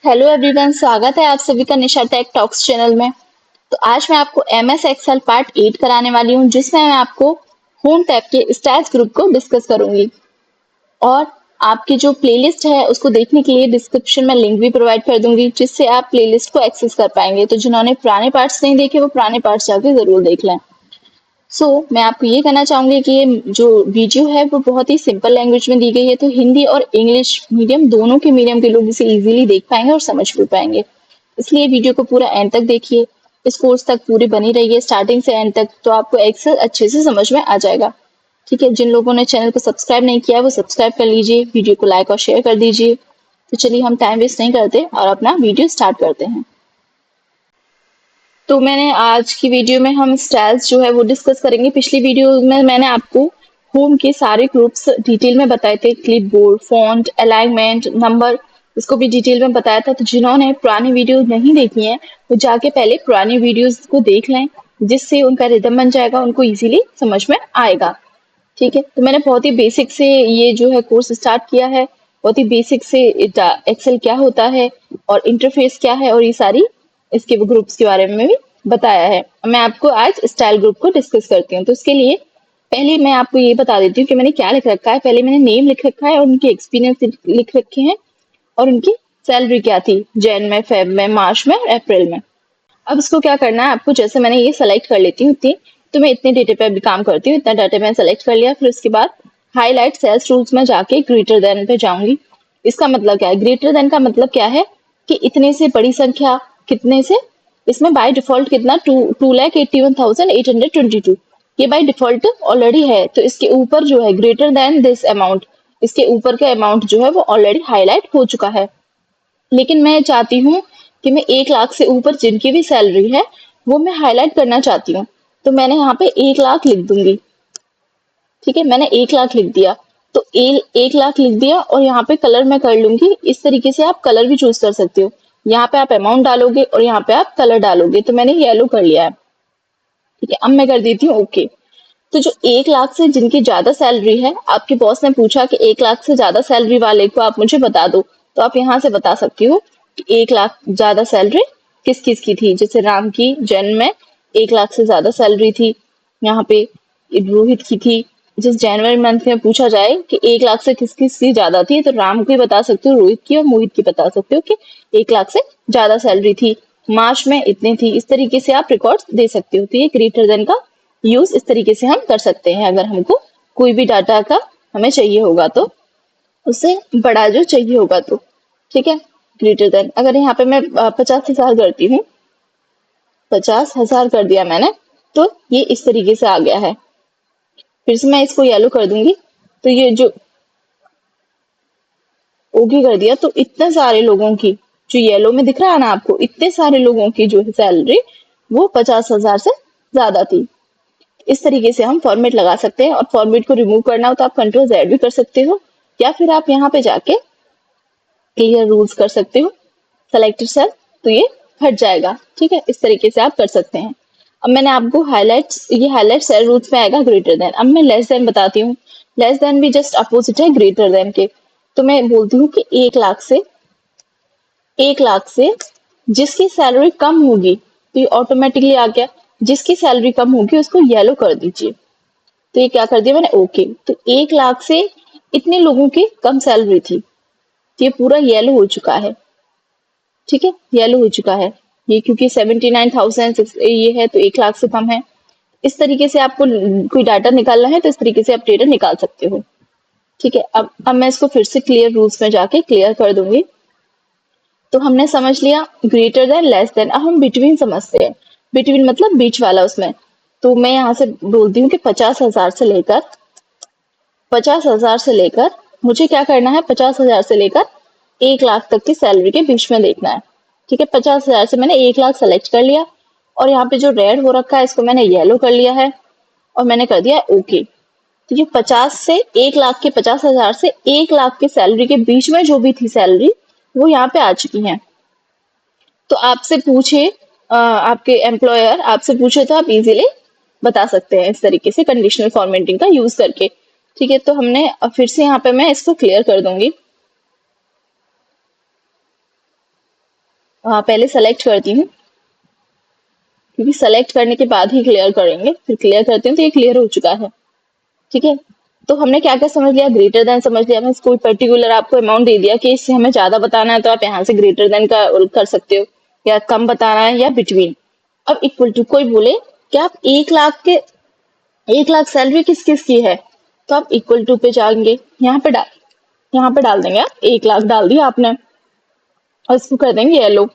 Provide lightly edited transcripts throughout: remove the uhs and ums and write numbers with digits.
Hello everyone, स्वागत है आप सभी का निशा टेक टॉक्स चैनल में। तो आज मैं आपको एमएस एक्सेल पार्ट 8 कराने वाली हूँ, जिसमें मैं आपको होम टैब के स्टाइल्स ग्रुप को डिस्कस करूंगी। और आपकी जो प्लेलिस्ट है उसको देखने के लिए डिस्क्रिप्शन में लिंक भी प्रोवाइड कर दूंगी, जिससे आप प्लेलिस्ट को एक्सेस कर पाएंगे। तो जिन्होंने पुराने पार्ट्स नहीं देखे वो पुराने पार्ट्स जाके जरूर देख लें। मैं आपको ये कहना चाहूंगी कि ये जो वीडियो है वो बहुत ही सिंपल लैंग्वेज में दी गई है, तो हिंदी और इंग्लिश मीडियम दोनों के मीडियम के लोग इसे इजीली देख पाएंगे और समझ भी पाएंगे। इसलिए वीडियो को पूरा एंड तक देखिए, इस कोर्स तक पूरी बनी रहिए स्टार्टिंग से एंड तक, तो आपको एक्सेल अच्छे से समझ में आ जाएगा। ठीक है, जिन लोगों ने चैनल को सब्सक्राइब नहीं किया है वो सब्सक्राइब कर लीजिए, वीडियो को लाइक और शेयर कर दीजिए। तो चलिए हम टाइम वेस्ट नहीं करते और अपना वीडियो स्टार्ट करते हैं। तो मैंने आज की वीडियो में हम स्टाइल्स जो है वो डिस्कस करेंगे। पिछली वीडियो में मैंने आपको होम के सारे ग्रुप्स डिटेल में बताए थे, क्लिपबोर्ड, फॉन्ट, अलाइनमेंट, नंबर, इसको भी डिटेल में बताया था। तो जिन्होंने पुरानी वीडियो नहीं देखी है वो जाके पहले पुरानी वीडियोस को देख लें, जिससे उनका रिदम बन जाएगा, उनको इजीली समझ में आएगा। ठीक है, तो मैंने बहुत ही बेसिक से ये जो है कोर्स स्टार्ट किया है। बहुत ही बेसिक से एक्सेल क्या होता है और इंटरफेस क्या है और ये सारी इसके ग्रुप्स के बारे में भी बताया है। मैं आपको आज स्टाइल ग्रुप को डिस्कस करती हूँ। तो इसके लिए पहले मैं आपको ये बता देती हूँ कि मैंने क्या लिख रखा है। पहले मैंने नेम लिख रखा है और उनके एक्सपीरियंस लिख रखे हैं और उनकी सैलरी क्या थी जैन में, फेब में, मार्च में, अप्रैल में। अब इसको क्या करना है आपको, जैसे मैंने ये सेलेक्ट कर लेती हूँ इतनी, तो मैं इतने डेटे पे भी काम करती हूँ। इतना डाटा मैंने सेलेक्ट कर लिया, फिर उसके बाद हाईलाइट सेल्स रूल्स में जाके ग्रेटर देन पे जाऊंगी। इसका मतलब क्या है? ग्रेटर देन का मतलब क्या है कि इतने से बड़ी संख्या कितने से, इसमें बाय डिफॉल्ट कितना 2,81,822, ये बाय डिफॉल्ट ऑलरेडी है। तो इसके ऊपर जो है ग्रेटर देन दिस अमाउंट, इसके ऊपर का अमाउंट जो है वो ऑलरेडी हाईलाइट हो चुका है। लेकिन मैं चाहती हूँ कि मैं 1 लाख से ऊपर जिनकी भी सैलरी है वो मैं हाईलाइट करना चाहती हूँ। तो मैंने यहाँ पे 1 लाख लिख दूंगी। ठीक है, मैंने 1 लाख लिख दिया। तो 1 लाख लिख दिया और यहाँ पे कलर मैं कर लूंगी इस तरीके से। आप कलर भी चूज कर सकते हो, यहाँ पे आप अमाउंट डालोगे और यहाँ पे आप कलर डालोगे। तो मैंने येलो कर लिया है। ठीक है, अब मैं कर देती हूँ ओके। तो जो 1 लाख से जिनकी ज्यादा सैलरी है, आपके बॉस ने पूछा कि 1 लाख से ज्यादा सैलरी वाले को आप मुझे बता दो, तो आप यहाँ से बता सकती हो कि 1 लाख ज्यादा सैलरी किस किस की थी। जैसे राम की जैन में 1 लाख से ज्यादा सैलरी थी, यहाँ पे रोहित की थी। जिस जनवरी मंथ में पूछा जाए कि 1 लाख से किस किस की ज्यादा थी, तो राम की बता सकते हो, रोहित की और मोहित की बता सकते हो कि 1 लाख से ज्यादा सैलरी थी, मार्च में इतनी थी। इस तरीके से आप रिकॉर्ड दे सकते हो। तो ये ग्रेटर देन का यूज इस तरीके से हम कर सकते हैं, अगर हमको कोई भी डाटा का हमें चाहिए होगा तो, उससे बड़ा जो चाहिए होगा तो। ठीक है, ग्रेटर देन अगर यहाँ पे मैं 50,000 करती हूँ, 50,000 कर दिया मैंने, तो ये इस तरीके से आ गया है। फिर से मैं इसको येलो कर दूंगी, तो ये जो ओके कर दिया, तो इतने सारे लोगों की जो येलो में दिख रहा है ना आपको, इतने सारे लोगों की जो सैलरी वो 50,000 से ज्यादा थी। इस तरीके से हम फॉर्मेट लगा सकते हैं। और फॉर्मेट को रिमूव करना हो तो आप कंट्रोल जेड भी कर सकते हो, या फिर आप यहाँ पे जाके क्लियर रूल्स कर सकते हो, सेलेक्टेड सेल, तो ये हट जाएगा। ठीक है, इस तरीके से आप कर सकते हैं। अब मैंने आपको हाईलाइट्स, ये हाईलाइट सेल रूल्स में आएगा ग्रेटर देन। अब मैं लेस देन बताती हूँ। लेस देन भी जस्ट अपोजिट है ग्रेटर देन के। तो मैं बोलती हूँ कि 1 लाख से, 1 लाख से जिसकी सैलरी कम होगी, तो ये ऑटोमेटिकली आ गया। जिसकी सैलरी कम होगी उसको येलो कर दीजिए। तो ये क्या कर दिया मैंने ओके। तो 1 लाख से इतने लोगों की कम सैलरी थी, तो ये पूरा येलो हो चुका है। ठीक है, येलो हो चुका है ये, क्योंकि 79,000 ये है तो 1 लाख से कम है। इस तरीके से आपको कोई डाटा निकालना है तो इस तरीके से आप डेटा निकाल सकते हो। ठीक है, अब मैं इसको फिर से क्लियर रूल्स में जाके क्लियर कर दूंगी। तो हमने समझ लिया ग्रेटर देन, लेस देन। अब हम बिटवीन समझते हैं। बिटवीन मतलब बीच वाला उसमें। तो मैं यहाँ से बोलती हूँ कि 50,000 से लेकर, 50,000 से लेकर मुझे क्या करना है, 50,000 से लेकर 1 लाख तक की सैलरी के बीच में देखना है। ठीक है, 50,000 से मैंने 1 लाख सेलेक्ट कर लिया और यहाँ पे जो रेड हो रखा है इसको मैंने येलो कर लिया है और मैंने कर दिया ओके। तो ये 50 से 1 लाख के, 50,000 से 1 लाख की सैलरी के बीच में जो भी थी सैलरी, वो यहाँ पे आ चुकी है। तो आपसे पूछे आपके एम्प्लॉयर आपसे पूछे तो आप इजीली बता सकते हैं इस तरीके से कंडीशनल फॉर्मेटिंग का यूज करके। ठीक है, तो हमने फिर से यहाँ पे मैं इसको क्लियर कर दूंगी। पहले सेलेक्ट करती हूँ, क्योंकि सेलेक्ट करने के बाद ही क्लियर करेंगे। फिर क्लियर करती हूँ तो ये क्लियर हो चुका है। ठीक है, तो हमने क्या क्या समझ लिया? ग्रेटर देन समझ लिया। मैं कोई पर्टिकुलर आपको अमाउंट दे दिया कि इससे हमें ज्यादा बताना है तो आप यहाँ से ग्रेटर देन का कर सकते हो, या कम बताना है या बिटवीन। अब इक्वल टू कोई बोले कि आप 1 लाख सैलरी किस किस की है, तो आप इक्वल टू पे जाएंगे, यहाँ पे डाल देंगे। आप 1 लाख डाल दिया आपने और इसको कर देंगे येलो।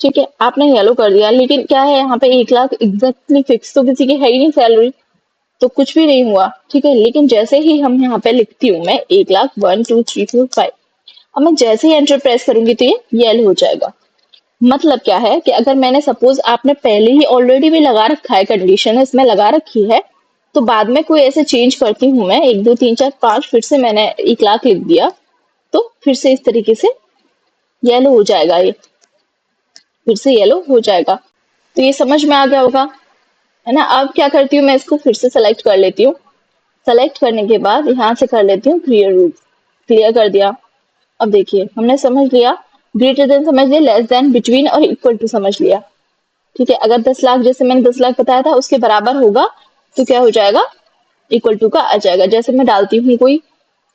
ठीक है, आपने येलो कर दिया, लेकिन क्या है यहाँ पे 1 लाख एग्जैक्टली फिक्स तो किसी की है ही नहीं सैलरी, तो कुछ भी नहीं हुआ। ठीक है, लेकिन जैसे ही हम यहाँ पे लिखती हूँ मैं 1 लाख 1 2 3 4 5, अब मैं जैसे ही एंटर प्रेस करूंगी तो ये येलो हो जाएगा। मतलब क्या है कि अगर मैंने सपोज आपने पहले ही ऑलरेडी भी लगा रखा है, कंडीशन इसमें लगा रखी है, तो बाद में कोई ऐसे चेंज करती हूँ मैं 1 2 3 4 5, फिर से मैंने 1 लाख लिख दिया, तो फिर से इस तरीके से येलो हो जाएगा, ये फिर से येलो हो जाएगा। तो ये समझ में आ गया होगा, है ना? अब क्या करती हूँ मैं, इसको फिर से सेलेक्ट कर लेती हूँ। सेलेक्ट करने के बाद यहाँ से कर लेती हूँ क्लियर रूल। क्लियर कर दिया। अब देखिए हमने समझ लिया, ग्रेटर देन समझ लिया, लेस देन, बिटवीन और इक्वल टू समझ लिया। ठीक है, अगर 10 लाख, जैसे मैंने 10 लाख बताया था, उसके बराबर होगा तो क्या हो जाएगा? इक्वल टू का आ जाएगा। जैसे मैं डालती हूँ कोई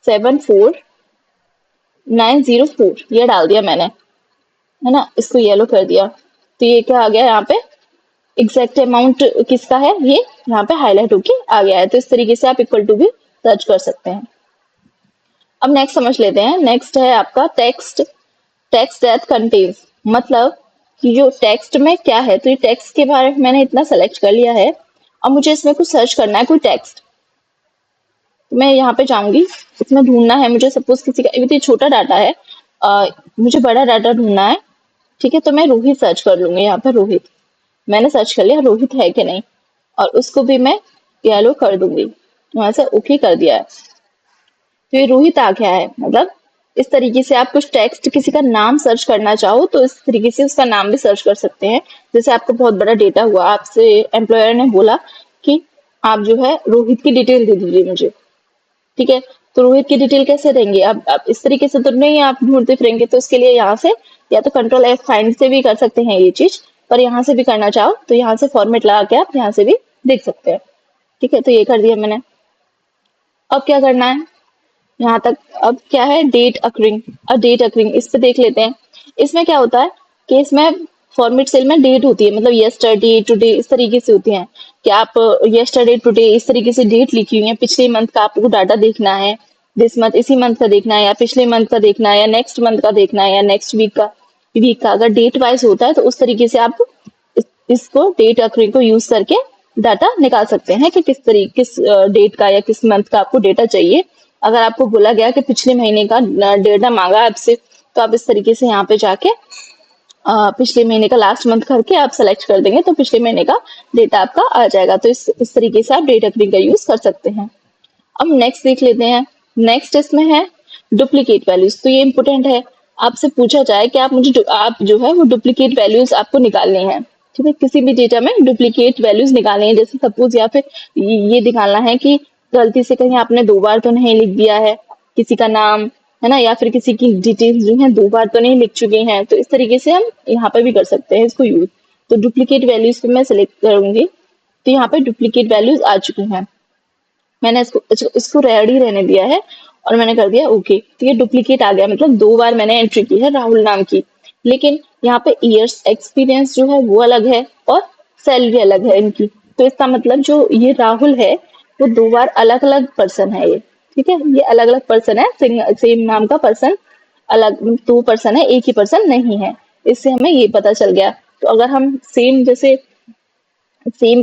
74904, ये डाल दिया मैंने, है ना? इसको येलो कर दिया, तो ये क्या आ गया यहाँ पे? एग्जैक्ट अमाउंट किसका है ये यहाँ पे हाईलाइट होके आ गया है। तो इस तरीके से आप इक्वल टू भी सर्च कर सकते हैं। अब नेक्स्ट समझ लेते हैं। नेक्स्ट है आपका टेक्स्ट। टेक्स्ट दैट कंटेन्स, मतलब कि जो टेक्स्ट में क्या है, तो ये टेक्स्ट के बारे में मैंने इतना सेलेक्ट कर लिया है। अब मुझे इसमें कुछ सर्च करना है, कोई टेक्स्ट। तो मैं यहाँ पे जाऊंगी, इसमें ढूंढना है मुझे, सपोज किसी का, ये तो छोटा डाटा है, मुझे बड़ा डाटा ढूंढना है। ठीक है, तो मैं रोहित सर्च कर लूंगी। यहाँ पे रोहित मैंने सर्च कर लिया, रोहित है कि नहीं, और उसको भी मैं येलो कर दूंगी। वहां से ओके कर दिया है, तो ये रोहित आ गया है। मतलब इस तरीके से आप कुछ टेक्स्ट, किसी का नाम सर्च करना चाहो तो इस तरीके से उसका नाम भी सर्च कर सकते हैं। जैसे आपका बहुत बड़ा डेटा हुआ, आपसे एम्प्लॉयर ने बोला कि आप जो है रोहित की डिटेल दे दीजिए मुझे। ठीक है, तो रोहित की डिटेल कैसे देंगे? अब इस तरीके से तो नहीं आप ढूंढते फिरेंगे, तो इसके लिए यहाँ से या तो कंट्रोल F फाइंड से भी कर सकते हैं ये चीज, पर यहाँ से भी करना चाहो तो यहाँ से फॉर्मेट लगा के आप यहाँ से भी देख सकते हैं। ठीक है, तो ये कर दिया मैंने। अब क्या करना है यहाँ तक? अब क्या है? Date occurring. अब डेट अकरिंग इस पे देख लेते हैं। इसमें क्या होता है कि इसमें फॉर्मेट सेल में डेट होती है, मतलब यस्टरडे, टुडे, इस तरीके से होती है कि आप यस्टरडे, टुडे, इस तरीके से डेट लिखी हुई है। पिछले मंथ का आपको डाटा देखना है, दिस मंथ, इसी मंथ का देखना है, या पिछले मंथ का देखना है, या नेक्स्ट मंथ का देखना है, या नेक्स्ट वीक का अगर डेट वाइज होता है तो उस तरीके से आप इसको डेट अकरिंग को यूज करके डाटा निकाल सकते हैं कि किस डेट का या किस मंथ का आपको डेटा चाहिए। अगर आपको बोला गया कि पिछले महीने का डेटा मांगा आपसे, तो आप इस तरीके से यहाँ पे जाके पिछले महीने का लास्ट मंथ करके आप सेलेक्ट कर देंगे, तो पिछले महीने का डेटा आपका आ जाएगा। तो इस तरीके से आप डेट अकरिंग का यूज कर सकते हैं। अब नेक्स्ट देख लेते हैं। नेक्स्ट इसमें है डुप्लीकेट वैल्यूज। तो ये इंपोर्टेंट है, आपसे पूछा जाए कि आप जो है वो डुप्लीकेट वैल्यूज आपको निकालनी है। ठीक है, किसी भी डेटा में डुप्लीकेट वैल्यूज निकालनी है। जैसे सपोज या फिर ये निकालना है कि गलती से कहीं आपने 2 बार तो नहीं लिख दिया है किसी का नाम, है ना, या फिर किसी की डिटेल्स जो है 2 बार तो नहीं लिख चुके हैं। तो इस तरीके से हम यहाँ पे भी कर सकते हैं इसको यूज। तो डुप्लीकेट वैल्यूज पे मैं सिलेक्ट करूंगी, तो यहाँ पे डुप्लीकेट वैल्यूज आ चुकी हैं। मैंने इसको रेडी रहने दिया है और मैंने कर दिया ओके। तो ये डुप्लीकेट आ गया, मतलब 2 बार मैंने एंट्री की है राहुल नाम की। लेकिन यहाँ पे ईयर्स एक्सपीरियंस जो है वो अलग है और सैलरी अलग है इनकी। तो इसका मतलब जो ये राहुल है वो 2 बार अलग अलग पर्सन है ये। ठीक है, ये अलग अलग पर्सन है, सेम नाम का पर्सन, अलग 2 पर्सन है, एक ही पर्सन नहीं है। इससे हमें ये पता चल गया। तो अगर हम सेम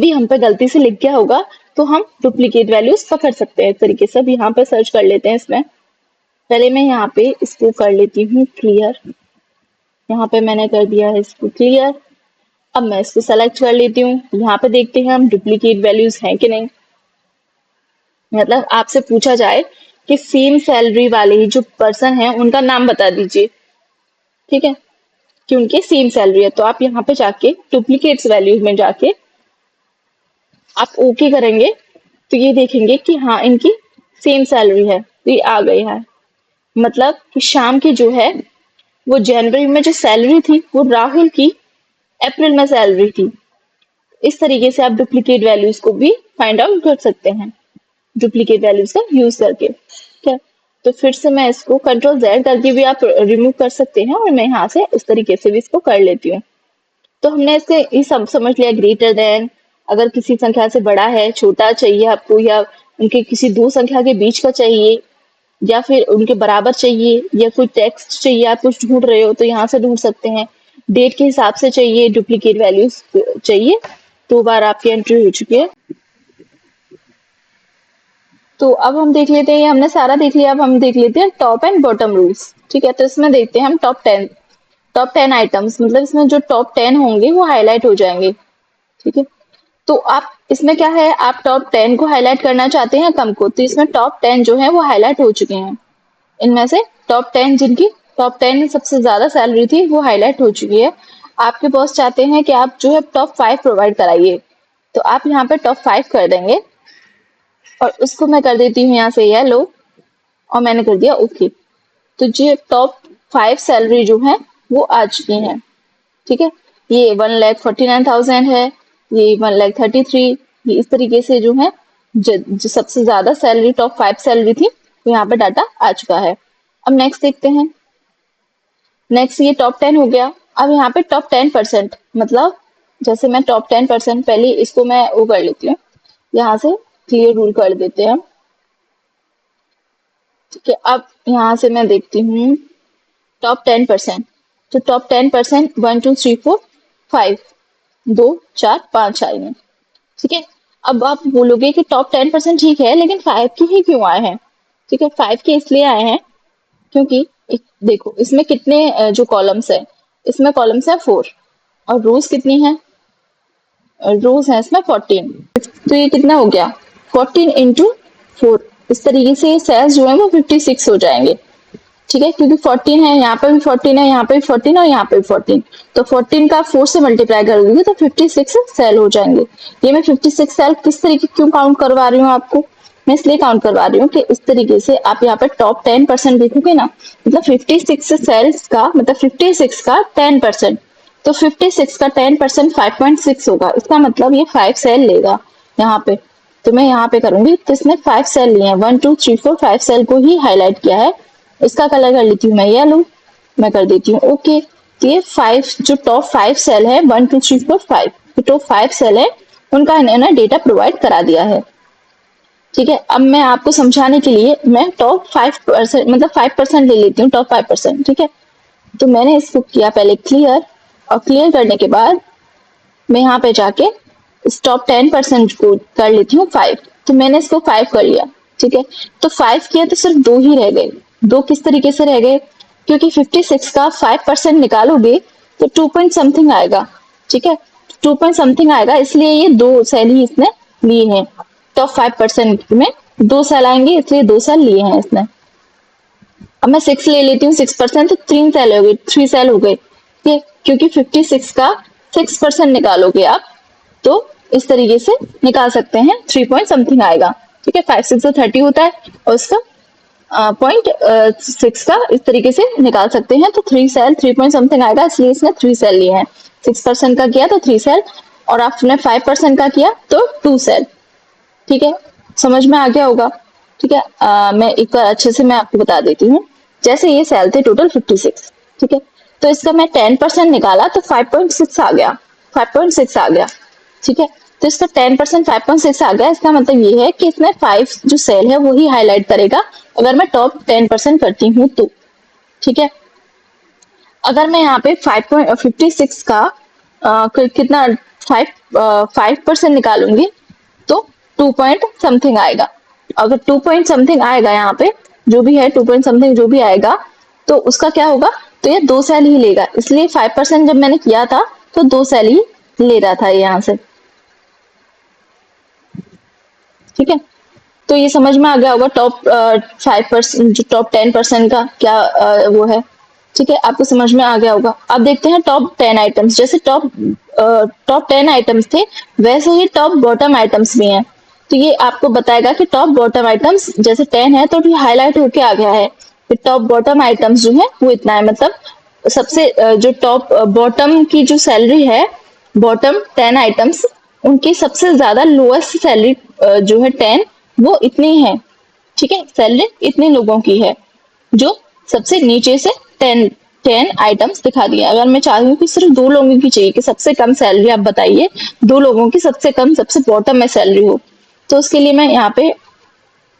भी हम पे गलती से लिख गया होगा तो हम डुप्लीकेट वैल्यूज पकड़ सकते हैं इस तरीके से। अब यहाँ पे सर्च कर लेते हैं इसमें। पहले मैं यहाँ पे इसको कर लेती हूँ क्लियर। यहाँ पे मैंने कर दिया है इसको क्लियर। अब मैं इसको सेलेक्ट कर लेती हूँ। यहाँ पे देखते हैं हम डुप्लीकेट वैल्यूज हैं कि नहीं। मतलब आपसे पूछा जाए कि सेम सैलरी वाले जो पर्सन है उनका नाम बता दीजिए। ठीक है, कि उनके सेम सैलरी है, तो आप यहाँ पे जाके डुप्लीकेट्स वैल्यूज में जाके आप ओके करेंगे तो ये देखेंगे कि हाँ इनकी सेम सैलरी है, तो ये आ गई है। मतलब कि शाम की जो है वो जनवरी में जो सैलरी थी वो राहुल की अप्रैल में सैलरी थी। इस तरीके से आप डुप्लीकेट वैल्यूज को भी फाइंड आउट कर सकते हैं, डुप्लीकेट वैल्यूज का यूज करके। ठीक है, तो फिर से मैं इसको कंट्रोल Z करके भी आप रिमूव कर सकते हैं, और मैं यहाँ से इस तरीके से भी इसको कर लेती हूँ। तो हमने इसके ये सब समझ लिया, ग्रेटर देन, अगर किसी संख्या से बड़ा है, छोटा चाहिए आपको, या उनके किसी दो संख्या के बीच का चाहिए, या फिर उनके बराबर चाहिए, या कोई टेक्स्ट चाहिए, आप कुछ ढूंढ रहे हो तो यहाँ से ढूंढ सकते हैं। डेट के हिसाब से चाहिए, डुप्लीकेट वैल्यूज चाहिए। 2 बार आपकी एंट्री हो चुकी है। तो अब हम देख लेते हैं, ये हमने सारा देख लिया। अब हम देख लेते हैं टॉप एंड बॉटम रूल्स। ठीक है, तो इसमें देखते हैं हम टॉप 10 आइटम्स, मतलब इसमें जो टॉप 10 होंगे वो हाईलाइट हो जाएंगे। ठीक है, तो आप इसमें क्या है, आप टॉप 10 को हाईलाइट करना चाहते हैं, कम को, तो इसमें टॉप 10 जो है वो हाईलाइट हो चुके हैं। इनमें से टॉप 10 जिनकी टॉप 10 में सबसे ज्यादा सैलरी थी वो हाईलाइट हो चुकी है। आपके बॉस चाहते हैं कि आप जो है टॉप 5 प्रोवाइड कराइए, तो आप यहाँ पे टॉप 5 कर देंगे, और उसको मैं कर देती हूँ यहाँ से येलो, और मैंने कर दिया ओके। तो जो टॉप 5 सैलरी जो है वो आ चुकी है। ठीक है, ये 1,49,000 है, ये 1,33,000, ये इस तरीके से जो है, जो सबसे ज्यादा सैलरी टॉप 5 सैलरी थी, तो यहाँ पे डाटा आ चुका है। अब नेक्स्ट देखते हैं। नेक्स्ट ये टॉप 10 हो गया। अब यहाँ पे टॉप 10%, मतलब जैसे मैं टॉप 10%, पहले इसको मैं वो कर लेती हूँ, यहाँ से क्लियर रूल कर देते हैं। ठीक है, अब यहाँ से मैं देखती हूँ टॉप 10%। तो टॉप 10% 1 2 3 4 5, 2 4 5 आए हैं। ठीक है, अब आप बोलोगे कि टॉप 10% ठीक है, लेकिन 5 के ही क्यों आए हैं? ठीक है, 5 के इसलिए आए हैं क्योंकि देखो इसमें कितने जो कॉलम्स है, इसमें कॉलम्स है 4, और रोज कितनी है, रोज है इसमें 14। तो ये कितना हो गया, 14 इंटू 4। इस तरीके से सेल्स जो है वो 56 हो जाएंगे। ठीक है, क्योंकि 14 है, यहाँ पे भी 14 है, यहाँ पे भी 14, और यहाँ पे भी 14, तो 14 का 4 से मल्टीप्लाई कर दोगे तो 56 सेल हो जाएंगे। ये मैं 56 सेल किस तरीके क्यों काउंट करवा रही हूँ आपको, मैं इसलिए काउंट करवा रही हूँ कि इस तरीके से आप यहाँ पे टॉप 10% देखोगे ना, मतलब 56 सेल्स का मतलब 56 का 10%, तो 56 का 10% 5.6 होगा, इसका मतलब ये 5 सेल लेगा यहाँ पे। तो मैं यहाँ पे करूंगी, तो इसने 5 सेल लिए हैं, 1 2 3 4 5 सेल को ही हाईलाइट किया है। इसका कलर कर लेती हूँ मैं येलो, मैं कर देती हूँ ओके। तो ये 5 जो टॉप 5 सेल है, 1 2 3 4 5, जो टॉप 5 सेल है उनका इन्होंने डेटा प्रोवाइड करा दिया है। ठीक है, अब मैं आपको समझाने के लिए मैं टॉप 5% मतलब 5% ले लेती हूँ, टॉप 5%। ठीक है, तो मैंने इसको किया पहले क्लियर, और क्लियर करने के बाद मैं यहाँ पे जाके इस टॉप 10% को कर लेती हूँ 5। तो मैंने इसको 5 कर लिया। ठीक है, तो 5 किया तो सिर्फ 2 ही रह गए। 2 किस तरीके से रह गए, क्योंकि 56 का 5% निकालोगे तो 2 पॉइंट समथिंग आएगा। ठीक है, 2 पॉइंट समथिंग आएगा, इसलिए ये 2 सेल ही इसने लिए हैं। टॉप 5% में 2 सेल आएंगे, इसलिए 2 सेल लिए हैं इसने। अब मैं 6 ले लेती हूँ, 6%, तो 3 सेल हो गए, 3 सेल हो गए। ठीक, क्योंकि 56 का 6% निकालोगे आप, तो इस तरीके से निकाल सकते हैं, 3 पॉइंट समथिंग आएगा। ठीक है, 5 6 30 होता है, और उसका 0.6 का इस तरीके से निकाल सकते हैं। तो 3 सेल 3 पॉइंट समथिंग आएगा, इसलिए इसने 3 सेल लिए हैं। 6% का किया तो 3 सेल, और आपने 5% का किया तो 2 सेल। ठीक है, समझ में आ गया होगा। ठीक है, मैं एक बार अच्छे से मैं आपको बता देती हूँ। जैसे ये सेल थे टोटल 56। ठीक है, तो इसका मैं 10% निकाला तो 5.6 आ गया, 5.6 आ गया। ठीक है, तो इसका 10% 5.6 आ गया, इसका मतलब ये है कि इसमें 5 जो सेल है वो ही हाईलाइट करेगा, अगर मैं टॉप 10% करती हूँ तो। ठीक है, अगर मैं यहाँ पे 5.56 का कितना 5% निकालूंगी तो 2 पॉइंट समथिंग आएगा। अगर 2 पॉइंट समथिंग आएगा, यहाँ पे जो भी है 2 पॉइंट समथिंग जो भी आएगा, तो उसका क्या होगा, तो ये 2 सेल ही लेगा, इसलिए 5% जब मैंने किया था तो 2 सेल ही ले रहा था यहाँ से। ठीक है, तो ये समझ में आ गया होगा टॉप 5% जो टॉप 10% का क्या वो है। ठीक है, आपको समझ में आ गया होगा। अब देखते हैं टॉप 10 आइटम्स। जैसे टॉप 10 आइटम्स थे, वैसे ही टॉप बॉटम आइटम्स भी हैं। तो ये आपको बताएगा कि टॉप बॉटम आइटम्स जैसे 10 है तो भी हाईलाइट होके आ गया है, फिर टॉप बॉटम आइटम्स जो है वो इतना है, मतलब सबसे जो टॉप बॉटम की जो सैलरी है, बॉटम 10 आइटम्स, उनकी सबसे ज्यादा लोएस्ट सैलरी जो है 10, वो इतनी है। ठीक है, सैलरी इतने लोगों की है जो सबसे नीचे से 10 आइटम्स दिखा दिए। अगर मैं चाहती हूँ कि सिर्फ 2 लोगों की चाहिए कि सबसे कम सैलरी आप बताइए, 2 लोगों की सबसे कम सबसे बॉटम में सैलरी हो, तो उसके लिए मैं यहाँ पे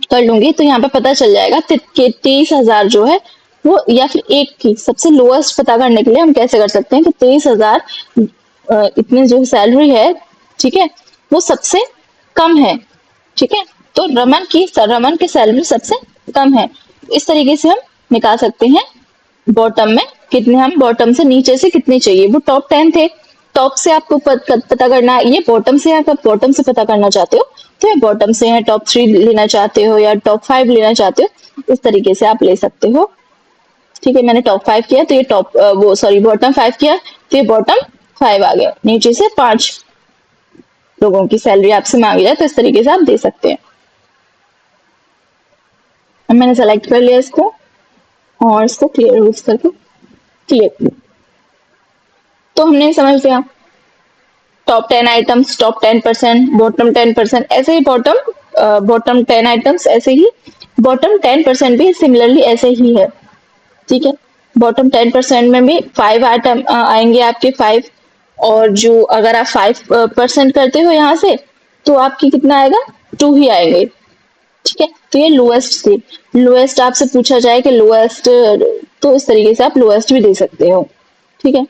कर लूंगी। तो यहाँ पे पता चल जाएगा कि 23,000 जो है वो, या फिर एक की सबसे लोएस्ट पता करने के लिए हम कैसे कर सकते हैं कि 23,000 इतनी जो सैलरी है, ठीक है, वो सबसे कम है। ठीक है, तो रमन की सैलरी सबसे कम है। इस तरीके से हम निकाल सकते हैं बॉटम में कितने, हम बॉटम से नीचे से कितने चाहिए। वो टॉप 10 थे, टॉप से आपको पता करना है, ये बॉटम से, आप बॉटम से पता करना चाहते हो तो ये बॉटम से है, टॉप 3 लेना चाहते हो या टॉप 5 लेना चाहते हो, इस तरीके से आप ले सकते हो। ठीक है, मैंने टॉप 5 किया तो ये वो सॉरी बॉटम 5 किया तो ये बॉटम 5 आ गया। नीचे से 5 लोगों की सैलरी आपसे मांगी जाए तो इस तरीके से आप दे सकते हैं। अब मैंने सेलेक्ट कर लिया इसको और इसको क्लियर यूज करके क्लियर। तो हमने समझ लिया टॉप 10 आइटम्स, टॉप 10%, बॉटम 10%, ऐसे ही बॉटम 10 आइटम्स, ऐसे ही बॉटम 10% भी सिमिलरली ऐसे ही है। ठीक है, बॉटम 10% में भी 5 आइटम आएंगे आपके 5, और जो अगर आप 5% करते हो यहाँ से तो आपकी कितना आएगा, 2 ही आएंगे। ठीक है, तो ये लोएस्ट थी। लोएस्ट आपसे पूछा जाए कि लोएस्ट, तो इस तरीके से आप लोएस्ट भी दे सकते हो। ठीक है,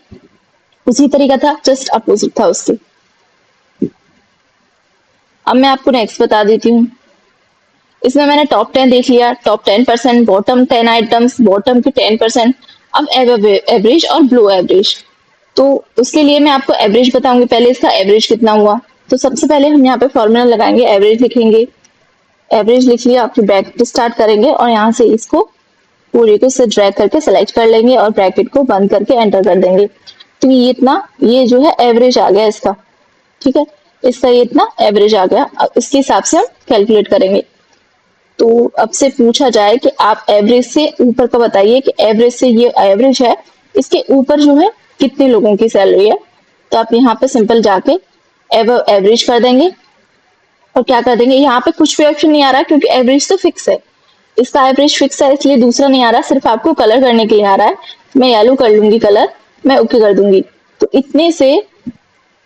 उसी तरीका था, जस्ट अपोजिट था उसके। अब मैं आपको नेक्स्ट बता देती हूँ। इसमें मैंने टॉप 10 देख लिया, टॉप 10%, बॉटम 10 आइटम्स, बॉटम के 10%। अब एवरेज और ब्लो एवरेज। तो उसके लिए मैं आपको एवरेज बताऊंगी, पहले इसका एवरेज कितना हुआ। तो सबसे पहले हम यहाँ पे फॉर्मूला लगाएंगे, एवरेज लिखेंगे। एवरेज लिख लिया, आपकी ब्रैकेट स्टार्ट करेंगे और यहाँ से इसको पूरे को से ड्रैग करके सेलेक्ट कर लेंगे और ब्रैकेट को बंद करके एंटर कर देंगे। तो ये इतना, ये जो है एवरेज आ गया इसका। ठीक है, इसका ये इतना एवरेज आ गया। अब इसके हिसाब से हम कैलकुलेट करेंगे। तो अब से पूछा जाए कि आप एवरेज से ऊपर का बताइए कि एवरेज से, ये एवरेज है, इसके ऊपर जो है कितने लोगों की सैलरी है। तो आप यहाँ पे सिंपल जाके एवरेज कर देंगे और क्या कर देंगे, यहाँ पे कुछ भी ऑप्शन नहीं आ रहा क्योंकि एवरेज तो फिक्स है। इसका एवरेज फिक्स है इसलिए दूसरा नहीं आ रहा, सिर्फ आपको कलर करने के लिए आ रहा है। मैं येलो कर लूंगी कलर, मैं ओके कर दूंगी। तो इतने से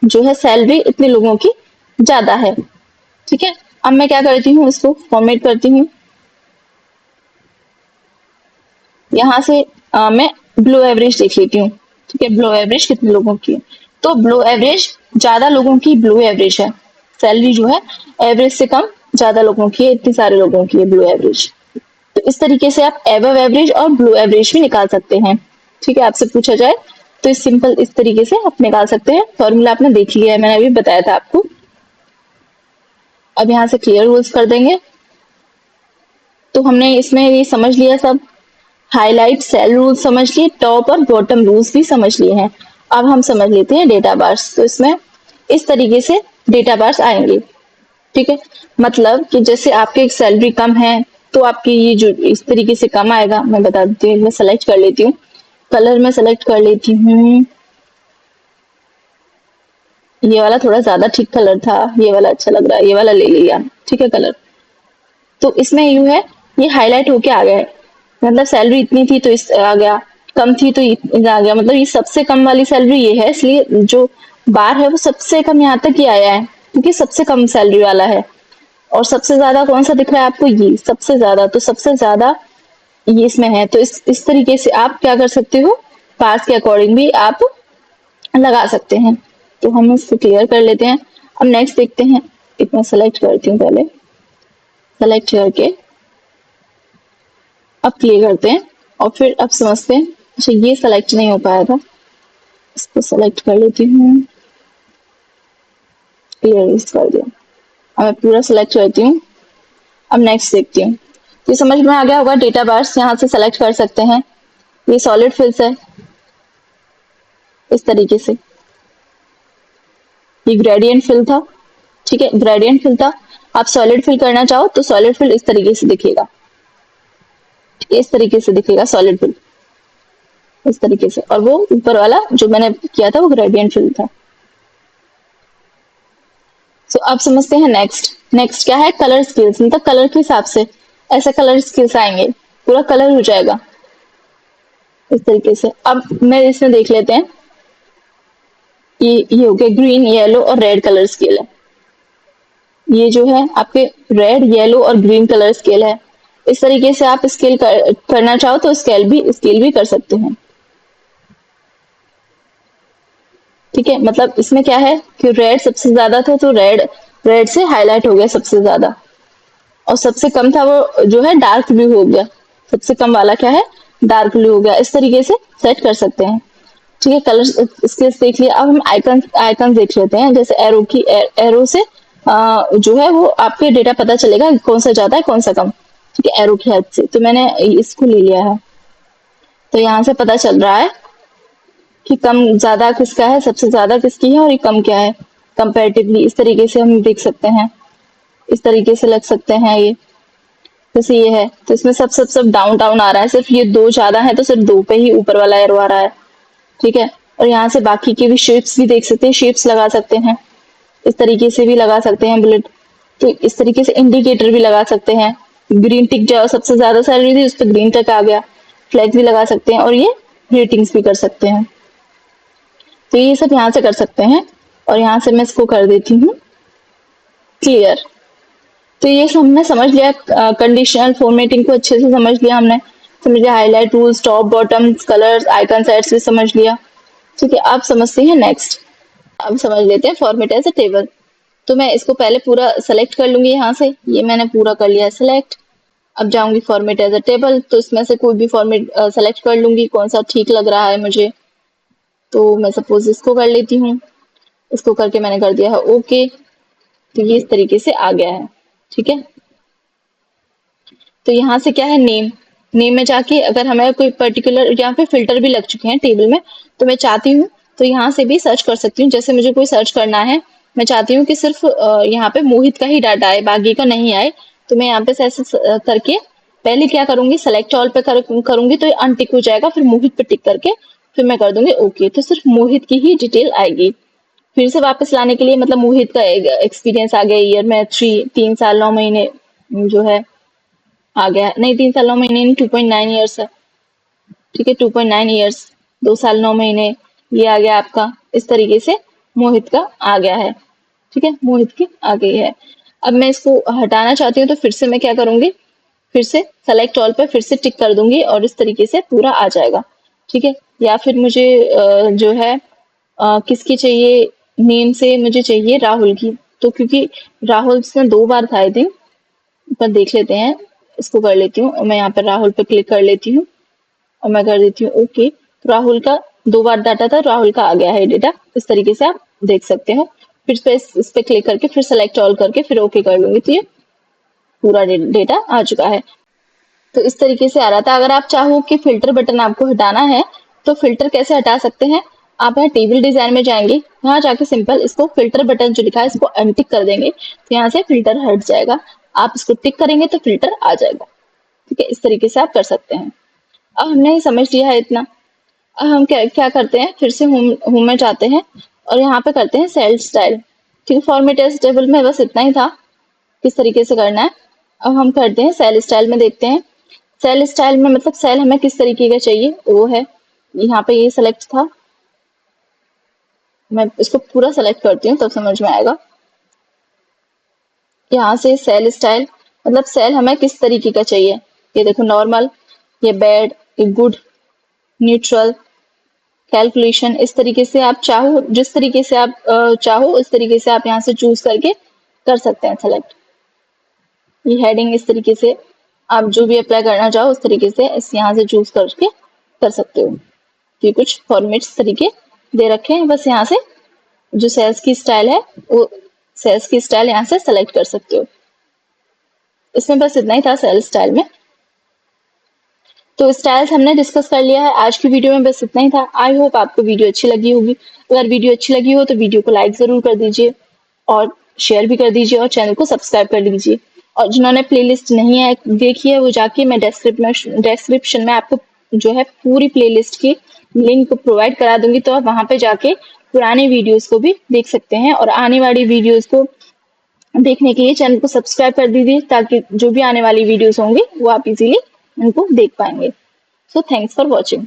जो है सैलरी इतने लोगों की ज्यादा है। ठीक है, अब मैं क्या करती हूँ, इसको फॉर्मेट करती हूँ। यहाँ से मैं ब्लो एवरेज देख लेती हूँ। ठीक है, ब्लो एवरेज कितने लोगों की है। तो ब्लो एवरेज, ज्यादा लोगों की ब्लो एवरेज है, सैलरी जो है एवरेज से कम ज्यादा लोगों की है, इतने सारे लोगों की है ब्लो एवरेज। तो इस तरीके से आप एबव एवरेज और ब्लो एवरेज भी निकाल सकते हैं। ठीक है, आपसे पूछा जाए तो इस सिंपल इस तरीके से आप निकाल सकते हैं। फॉर्मूला आपने देख लिया है, मैंने अभी बताया था आपको। अब यहाँ से क्लियर रूल्स कर देंगे। तो हमने इसमें ये समझ लिया सब, हाईलाइट सेल रूल्स समझ लिए, टॉप और बॉटम रूल्स भी समझ लिए हैं। अब हम समझ लेते हैं डेटा बार्स। तो इसमें इस तरीके से डेटा बार्स आएंगे। ठीक है, मतलब कि जैसे आपकी सैलरी कम है तो आपकी ये जो इस तरीके से कम आएगा। मैं बता देती हूँ, मैं सेलेक्ट कर लेती हूँ, कलर में सेलेक्ट कर लेती हूँ। ये वाला थोड़ा ज्यादा ठीक कलर था, ये वाला अच्छा लग रहा है, ये वाला ले लिया। ठीक है कलर। तो इसमें यू है, ये हाईलाइट होके आ गया है, मतलब सैलरी इतनी थी तो इस आ गया, कम थी तो आ गया। मतलब ये सबसे कम वाली सैलरी ये है, इसलिए जो बार है वो सबसे कम यहाँ तक ही आया है क्योंकि सबसे कम सैलरी वाला है। और सबसे ज्यादा कौन सा दिख रहा है आपको, ये सबसे ज्यादा, तो सबसे ज्यादा ये इसमें है। तो इस तरीके से आप क्या कर सकते हो, पास के अकॉर्डिंग भी आप लगा सकते हैं। तो हम इसको क्लियर कर लेते हैं। अब नेक्स्ट देखते हैं, इतना सेलेक्ट करती हूँ पहले, सेलेक्ट करके अब क्लियर करते हैं और फिर अब समझते हैं। अच्छा ये सेलेक्ट नहीं हो पाया था, इसको सेलेक्ट कर लेती हूँ, क्लियर कर दिया। अब मैं पूरा सेलेक्ट करती हूँ। अब नेक्स्ट देखती हूँ। ये समझ में आ गया होगा, डेटा बार्स यहाँ से सेलेक्ट कर सकते हैं। ये सॉलिड फिल्स है इस तरीके से, ये ग्रेडियंट फिल था। ठीक है, ग्रेडियंट फिल था। आप सॉलिड फिल करना चाहो तो सॉलिड फिल इस तरीके से दिखेगा, इस तरीके से दिखेगा सॉलिड फिल। इस तरीके से, और वो ऊपर वाला जो मैंने किया था वो ग्रेडियंट फिल था। सो अब समझते हैं नेक्स्ट। नेक्स्ट क्या है, कलर स्केल्स, मतलब कलर के हिसाब से ऐसे कलर स्केल्स आएंगे, पूरा कलर हो जाएगा इस तरीके से। अब मैं इसमें देख लेते हैं, ये हो गया ग्रीन, येलो और रेड कलर स्केल है। ये जो है आपके रेड, येलो और ग्रीन कलर स्केल है। इस तरीके से आप करना चाहो तो स्केल भी कर सकते हैं। ठीक है, मतलब इसमें क्या है कि रेड सबसे ज्यादा था तो रेड रेड से हाईलाइट हो गया सबसे ज्यादा, और सबसे कम था वो जो है डार्क ब्लू हो गया। सबसे कम वाला क्या है, डार्क ब्लू हो गया। इस तरीके से सेट कर सकते हैं। ठीक है, कलर स्केल्स देख लिया। अब हम आइकन आइकन देख लेते हैं। जैसे एरो से जो है वो आपके डेटा पता चलेगा कि कौन सा ज्यादा है कौन सा कम। ठीक है, एरो की हेल्प से। तो मैंने इसको ले लिया है, तो यहाँ से पता चल रहा है कि कम ज्यादा किसका है, सबसे ज्यादा किसकी है और ये कम क्या है कंपैरेटिवली। इस तरीके से हम देख सकते हैं, इस तरीके से लग सकते हैं ये। जैसे ये है तो इसमें सब डाउन डाउन आ रहा है, सिर्फ ये दो ज्यादा है तो सिर्फ दो पे ही ऊपर वाला एरो आ रहा है। ठीक है, और यहाँ से बाकी के भी शेप्स भी देख सकते हैं, शेप्स लगा सकते हैं, इस तरीके से भी लगा सकते हैं बुलेट। तो इस तरीके से इंडिकेटर भी लगा सकते हैं। ग्रीन टिक जो सबसे ज्यादा सैलरी थी उस पर ग्रीन टिक आ गया। फ्लैग भी लगा सकते हैं और ये रेटिंग्स भी कर सकते हैं। तो ये सब यहाँ से कर सकते हैं, और यहाँ से मैं इसको कर देती हूँ क्लियर। तो ये सब हमने समझ लिया, कंडीशनल फॉर्मेटिंग को अच्छे से समझ लिया हमने। समझ लिया highlight rules, top bottom colours, icon sets भी समझ लिया। ठीक है, अब समझते हैं नेक्स्ट। अब समझ लेते हैं फॉर्मेट एज अ टेबल। तो मैं इसको पहले पूरा सेलेक्ट कर लूंगी यहाँ से, ये मैंने पूरा कर लिया सेलेक्ट। अब जाऊंगी फॉर्मेट एज अ टेबल, तो इसमें से कोई भी फॉर्मेट सेलेक्ट कर लूंगी, कौन सा ठीक लग रहा है मुझे। तो मैं सपोज इसको कर लेती हूँ, इसको करके मैंने कर दिया है ओके। तो ये इस तरीके से आ गया है। ठीक है, तो यहाँ से क्या है, नेम। नेम में जाके अगर हमें कोई पर्टिकुलर, यहाँ पे फिल्टर भी लग चुके हैं टेबल में, तो मैं चाहती हूँ तो यहाँ से भी सर्च कर सकती हूँ। जैसे मुझे कोई सर्च करना है, मैं चाहती हूँ कि सिर्फ यहाँ पे मोहित का ही डाटा आए, बाकी का नहीं आए। तो मैं यहाँ पे से ऐसे करके पहले क्या करूंगी, सेलेक्ट ऑल पे करूंगी तो ये अनटिक हो जाएगा, फिर मोहित पे टिक करके फिर मैं कर दूंगी ओके। तो सिर्फ मोहित की ही डिटेल आएगी। फिर से वापस लाने के लिए, मतलब मोहित का एक्सपीरियंस आ गया ईयर में 3 साल 9 महीने जो है आ गया, नहीं 3 साल 9 महीने नहीं, 2.9 ईयर्स है। ठीक है, 2.9 ईयर्स, 2 साल 9 महीने, ये आ गया आपका। इस तरीके से मोहित का आ गया है। ठीक है, मोहित की आ गई है। अब मैं इसको हटाना चाहती हूँ तो फिर से मैं क्या करूंगी, फिर से सेलेक्ट ऑल पे फिर से टिक कर दूंगी और इस तरीके से पूरा आ जाएगा। ठीक है, या फिर मुझे जो है किसकी चाहिए, नेम से मुझे चाहिए राहुल की। तो क्योंकि राहुल इसमें 2 बार था आई थिंक, पर देख लेते हैं, इसको कर लेती हूँ और मैं यहाँ पर राहुल पे क्लिक कर लेती हूँ और मैं कर देती हूँ ओके। तो राहुल का 2 बार डाटा था, राहुल का आ गया है डेटा। इस तरीके से आप देख सकते हो। फिर इस पे क्लिक करके फिर सेलेक्ट ऑल करके फिर ओके कर लूंगी तो ये पूरा डेटा आ चुका है। तो इस तरीके से आ रहा था। अगर आप चाहो कि फिल्टर बटन आपको हटाना है तो फिल्टर कैसे हटा सकते हैं, आप यहाँ टेबल डिजाइन में जाएंगे, यहाँ जाके सिंपल इसको फिल्टर बटन जो लिखा है इसको अनटिक कर देंगे, तो यहाँ से फिल्टर हट जाएगा। आप इसको टिक करेंगे तो फिल्टर आ जाएगा। ठीक है, इस तरीके से आप कर सकते हैं। अब हमने समझ लिया है इतना। अब हम क्या क्या करते हैं, फिर से होम में जाते हैं और यहाँ पे करते हैं सेल स्टाइल। ठीक है, फॉर्मेट एज टेबल में बस इतना ही था, किस तरीके से करना है। अब हम करते हैं सेल स्टाइल में, देखते हैं सेल स्टाइल में मतलब सेल हमें किस तरीके का चाहिए वो है। यहाँ पे ये सेलेक्ट था, मैं इसको पूरा सेलेक्ट करती हूँ तब समझ में आएगा। यहाँ से सेल स्टाइल मतलब सेल हमें किस तरीके का चाहिए। ये देखो नॉर्मल, ये बैड, ये गुड, न्यूट्रल, कैलकुलेशन। इस तरीके से आप चाहो, जिस तरीके से आप चाहो उस तरीके से आप यहाँ से चूज करके कर सकते हैं सेलेक्ट। ये हेडिंग इस तरीके से आप जो भी अप्लाई करना चाहो उस तरीके से इस यहाँ से चूज करके कर सकते हो। ये कुछ फॉर्मेट्स तरीके दे रखे हैं, बस यहाँ से जो सेल्स की स्टाइल है वो सेल्स की स्टाइल यहाँ से सेलेक्ट कर सकते हो। इसमें बस इतना ही था सेल स्टाइल में। तो स्टाइल्स हमने डिस्कस कर लिया है आज की वीडियो में, बस इतना ही था। आई होप आपको वीडियो अच्छी लगी होगी। अगर वीडियो अच्छी लगी हो तो वीडियो को लाइक जरूर कर दीजिए और शेयर भी कर दीजिए और चैनल को सब्सक्राइब कर लीजिए। और जिन्होंने प्लेलिस्ट नहीं है देखी है वो जाके मैं डिस्क्रिप्शन में आपको जो है पूरी प्लेलिस्ट की लिंक प्रोवाइड करा दूंगी, तो आप वहां पे जाके पुराने वीडियोस को भी देख सकते हैं और आने वाली वीडियोस को देखने के लिए चैनल को सब्सक्राइब कर दीजिए, ताकि जो भी आने वाली वीडियोस होंगे वो आप इजीली उनको देख पाएंगे। So thanks for watching.